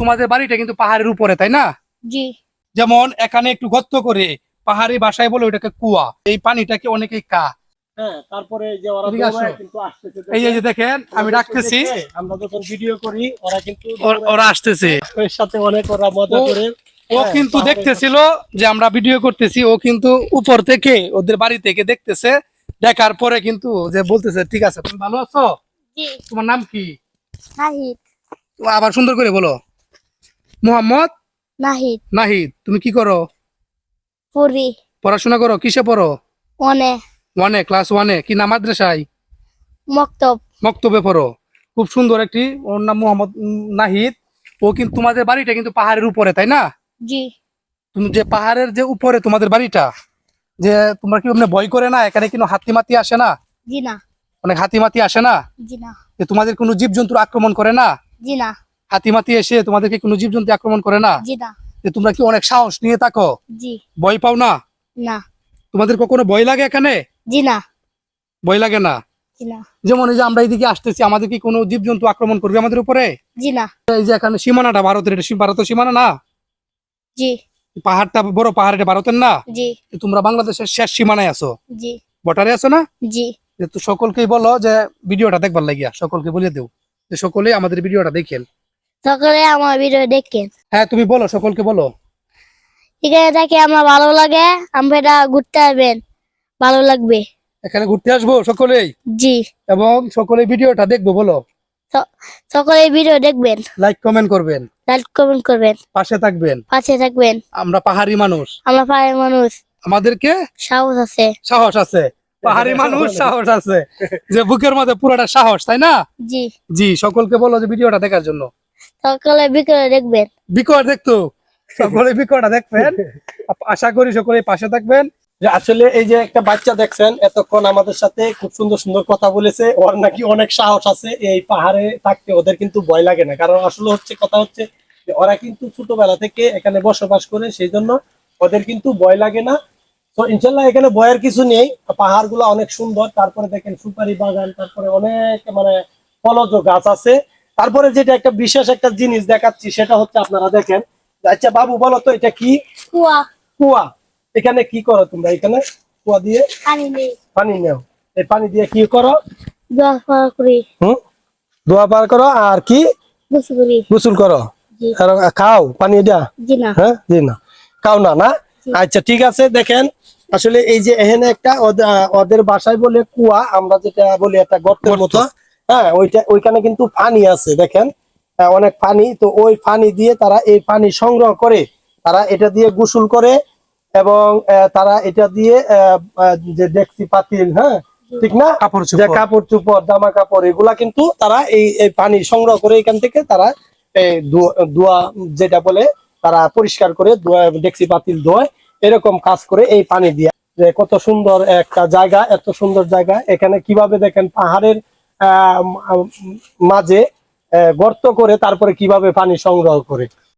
তোমাদের বাড়িটা কিন্তু পাহাড়ের উপরে, তাই না? জি। যেমন এখানে একটু গর্ত করে পাহাড়ি ভাষায় বলে ওটাকে কুয়া, এই পানিটাকে অনেকেই কা। হ্যাঁ, তারপরে যে ওরা এদিকে আসো। দৌড়ায় কিন্তু আসতেছে, এই যে দেখেন আমি ডাকতেছি, আমরা যখন ভিডিও করি ওরা কিন্তু ওরা আসতেছে, ওর সাথে অনেক ওরা মজা করে। ও কিন্তু দেখতেছিল যে আমরা ভিডিও করতেছি, ও কিন্তু উপর থেকে ওদের বাড়ি থেকে দেখতেছে, দেখার পরে কিন্তু যে বলতেছে ঠিক আছে তুমি ভালো আছো, জি। তোমার নাম কি? নাহিদ। আবার সুন্দর করে বলো। মোহাম্মদ নাহিদ। নাহিদ। তুমি কি করো? পুরি। পড়াশোনা করো? কিসে পড়ো? অনে। ওয়ানে, ক্লাস ওয়ানে। কি নাম মাদ্রাসায়? মক্তব। মক্তবে পড়ো। খুব সুন্দর একটি, ওর নাম মোহাম্মদ নাহিদ। ও কিন্তু তোমাদের বাড়িটা কিন্তু পাহাড়ের উপরে, তাই না? জি। তুমি যে পাহাড়ের যে উপরে তোমাদের বাড়িটা, যে তোমরা কি ওখানে ভয় করে না? এখানে কিন্তু হাতি মাতি আসে না? জি না। অনেক হাতি মাতি আসে না? জি না। যে তোমাদের কোনো জীবজন্তু আক্রমণ করে না? জি না। হাতি মাতি এসে তোমাদেরকে কোনো জীবজন্তু আক্রমণ করে না? জি না। যে তোমরা কি অনেক সাহস নিয়ে থাকো? জি। ভয় পাও না? না। তোমাদের কখনো ভয় লাগে এখানে? জি না। ভয় লাগে না? জি না। যেমন এই যে আমরা এইদিকে আসতেছি, আমাদের কি কোনো জীবজন্তু আক্রমণ করবে আমাদের উপরে? জি না। এই যে এখানে সীমানাটা ভারতের, এটা ভারতের সীমানা না? জি। পাহাড়টা বড় পাহাড়, এটা ভারতের না? জি। তোমরা বাংলাদেশের শেষ সীমানায় আছো, জি। বর্ডারে আছো না? জি। যে তো সকলকেই বলো যে ভিডিওটা দেখবার লাগিয়া, সকলকে বলে দেও যে সকলেই আমাদের ভিডিওটা দেখেন। সকালে আমার ভিডিও দেখেন। হ্যাঁ তুমি বলো, সকলকে বলো। এখানে দেখে আমার ভালো লাগে, আমরা ঘুরতে আসবেন, ভালো লাগবে। এখানে ঘুরতে আসবো সকলেই, জি। এবং সকলে ভিডিওটা দেখবো। বলো সকলে ভিডিও দেখবেন, লাইক কমেন্ট করবেন, লাইক কমেন্ট করবেন, পাশে থাকবেন। পাশে থাকবেন। আমরা পাহাড়ি মানুষ, আমরা পাহাড়ের মানুষ, আমাদেরকে সাহস আছে। সাহস আছে। পাহাড়ি মানুষ সাহস আছে, যে বুকের মধ্যে পুরোটা সাহস, তাই না? জি। জি, সকলকে বলো যে ভিডিওটা দেখার জন্য। সকালে বিকেলে দেখবেন। বিকট দেখতো, সকলে বিকটটা দেখবেন। আশা করি সকলে পাশে থাকবেন। যে আসলে এই যে একটা বাচ্চা দেখছেন এতক্ষণ আমাদের সাথে খুব সুন্দর সুন্দর কথা বলেছে, ওর নাকি অনেক সাহস আছে এই পাহাড়ে থাকতে, ওদের কিন্তু ভয় লাগে না। কারণ আসলে হচ্ছে কথা হচ্ছে যে ওরা কিন্তু ছোটবেলা থেকে এখানে বসবাস করে, সেই জন্য ওদের কিন্তু ভয় লাগে না। তো ইনশাল্লাহ এখানে ভয়ের কিছু নেই, পাহাড় গুলা অনেক সুন্দর। তারপরে দেখেন সুপারি বাগান, তারপরে অনেক মানে ফলজ গাছ আছে। তারপরে যেটা একটা বিশেষ একটা জিনিস দেখাচ্ছি সেটা হচ্ছে আপনারা দেখেন। আচ্ছা বাবু বলো তো এটা কি? কুয়া। কুয়া। এখানে কি করো তোমরা? এখানে কুয়া দিয়ে পানি নেই। পানি নেও, এই পানি দিয়ে কি করো? দোয়া পার করি। দোয়া পার করো আর কি? গোসল করি। গোসল করো। জি। আর খাও পানি এটা? জি না। হ্যাঁ, জি না, খাও না না। আচ্ছা ঠিক আছে, দেখেন আসলে এই যে এখানে একটা ওদের বাসায় বলে কুয়া, আমরা যেটা বলি একটা গর্তের মতো। হ্যাঁ, ওইখানে কিন্তু পানি আছে দেখেন, অনেক পানি। তো ওই পানি দিয়ে তারা এই পানি সংগ্রহ করে, তারা এটা দিয়ে গোসল করে, এবং তারা এটা দিয়ে যে ডেকচি পাতিল, হ্যাঁ ঠিক না, যে কাপড় চোপড় জামা কাপড় এগুলা কিন্তু তারা এই পানি সংগ্রহ করে এখান থেকে তারা এই ধোয়া যেটা বলে তারা পরিষ্কার করে ডেকচি পাতিল ধোয়, এরকম কাজ করে এই পানি দিয়ে। যে কত সুন্দর একটা জায়গা, এত সুন্দর জায়গা। এখানে কিভাবে দেখেন পাহাড়ের মাঝে গর্ত করে তারপরে কিভাবে পানি সংগ্রহ করে।